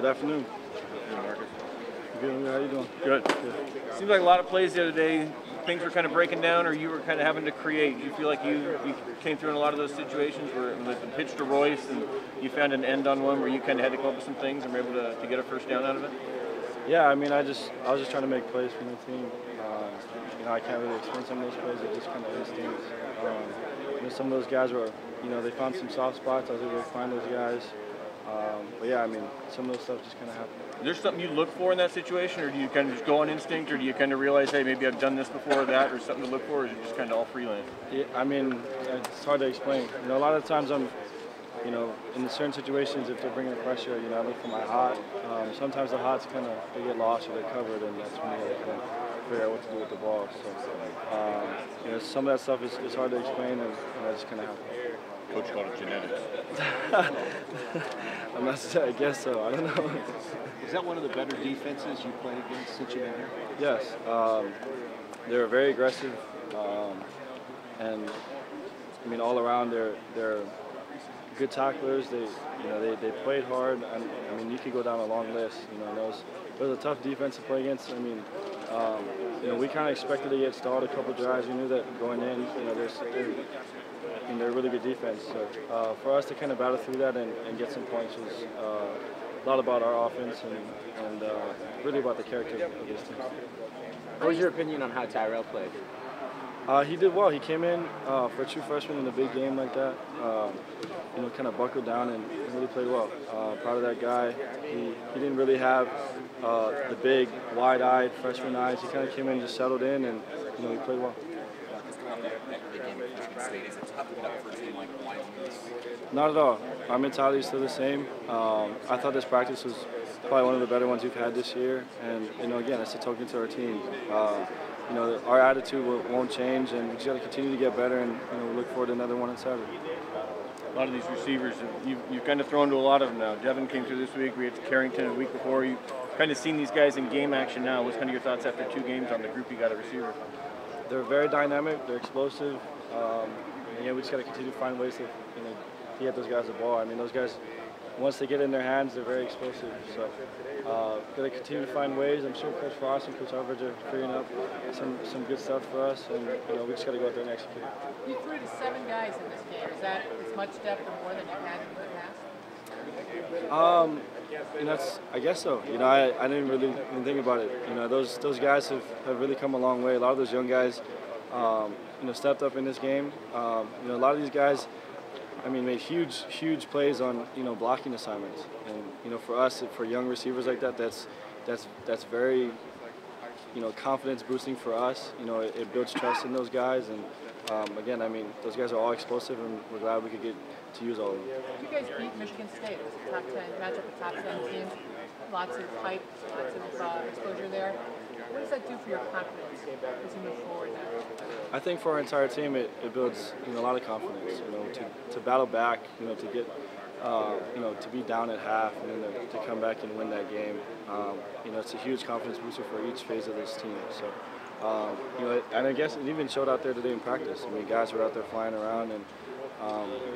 Good afternoon. Hey, Marcus. Good. How you doing? Good. Seems like a lot of plays the other day, things were kind of breaking down, or you were kind of having to create. Do you feel like you came through in a lot of those situations where with the pitch to Royce and you found an end on one where you kind of had to come up with some things and were able to get a first down out of it? Yeah, I mean, I was just trying to make plays for the team. I can't really explain some of those plays. They're just kind of instincts. Some of those guys were, they found some soft spots. I was able to find those guys. But yeah, I mean, some of those stuff just kind of happened. Is there something you look for in that situation, or do you kind of just go on instinct, or do you kind of realize, hey, maybe I've done this before or that, or something to look for, or is it just kind of all freelance? Yeah, I mean, it's hard to explain. A lot of times I'm, in certain situations, if they're bringing pressure, I look for my hot. Sometimes the hots they get lost or they're covered, and that's when you kind of figure out what to do with the ball. So, some of that stuff is hard to explain, and that just kind of happens. Coach called it genetics. I'm not sure. I guess so. I don't know. Is that one of the better defenses you played against since you've been here? Yes. They're very aggressive, and I mean all around they're good tacklers. They played hard. I mean you could go down a long list. It was a tough defense to play against. I mean, we kind of expected to get stalled a couple drives. We knew that going in. They're a really good defense. So for us to kind of battle through that and get some points was a lot about our offense and really about the character of this team. What was your opinion on how Tyrell played? He did well. He came in for a true freshman in a big game like that. Kind of buckled down and really played well. Proud of that guy. He didn't really have the big, wide-eyed freshman eyes. He kind of came in, just settled in, and he played well. Not at all. Our mentality is still the same. I thought this practice was probably one of the better ones we've had this year. And, again, it's a token to our team. Our attitude won't change, and we just got to continue to get better, and we look forward to another one on Saturday. A lot of these receivers, you've kind of thrown to a lot of them now. Devin came through this week. We had Carrington a week before. You've kind of seen these guys in game action now. What's kind of your thoughts after 2 games on the group you got at receiver? They're very dynamic. They're explosive. We just got to continue to find ways to get those guys the ball. I mean, those guys, once they get in their hands, they're very explosive. So, got to continue to find ways. I'm sure Coach Frost and Coach Harvard are figuring out some good stuff for us, and we just got to go out there and execute. You threw to 7 guys in this game. Is that as much depth or more than you've had in the past? I guess so. I didn't really even think about it. Those guys have really come a long way. A lot of those young guys, stepped up in this game. A lot of these guys, made huge plays on blocking assignments. And for us, for young receivers like that, that's very confidence boosting for us. It builds trust in those guys. And again, those guys are all explosive, and we're glad we could get to use all of them. You guys beat Michigan State. It was a top 10 matchup, a top 10 team. Lots of hype, lots of exposure there. What does that do for your confidence as you move forward now? I think for our entire team, it builds a lot of confidence. To battle back, to get to be down at half and then to come back and win that game. It's a huge confidence booster for each phase of this team. So, and I guess it even showed out there today in practice. Guys were out there flying around, and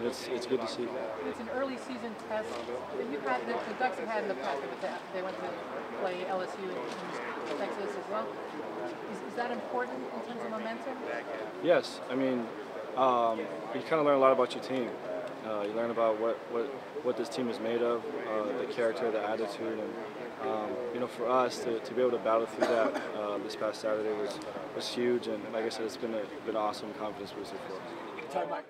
it's good to see. It's an early season test that you've had. The Ducks have had in the past. They went to play LSU in Texas as well. Is that important in terms of momentum? Yes. You kind of learn a lot about your team. You learn about what this team is made of, the character, the attitude, and for us to be able to battle through that this past Saturday was huge. And like I said, it's been an awesome confidence booster for us.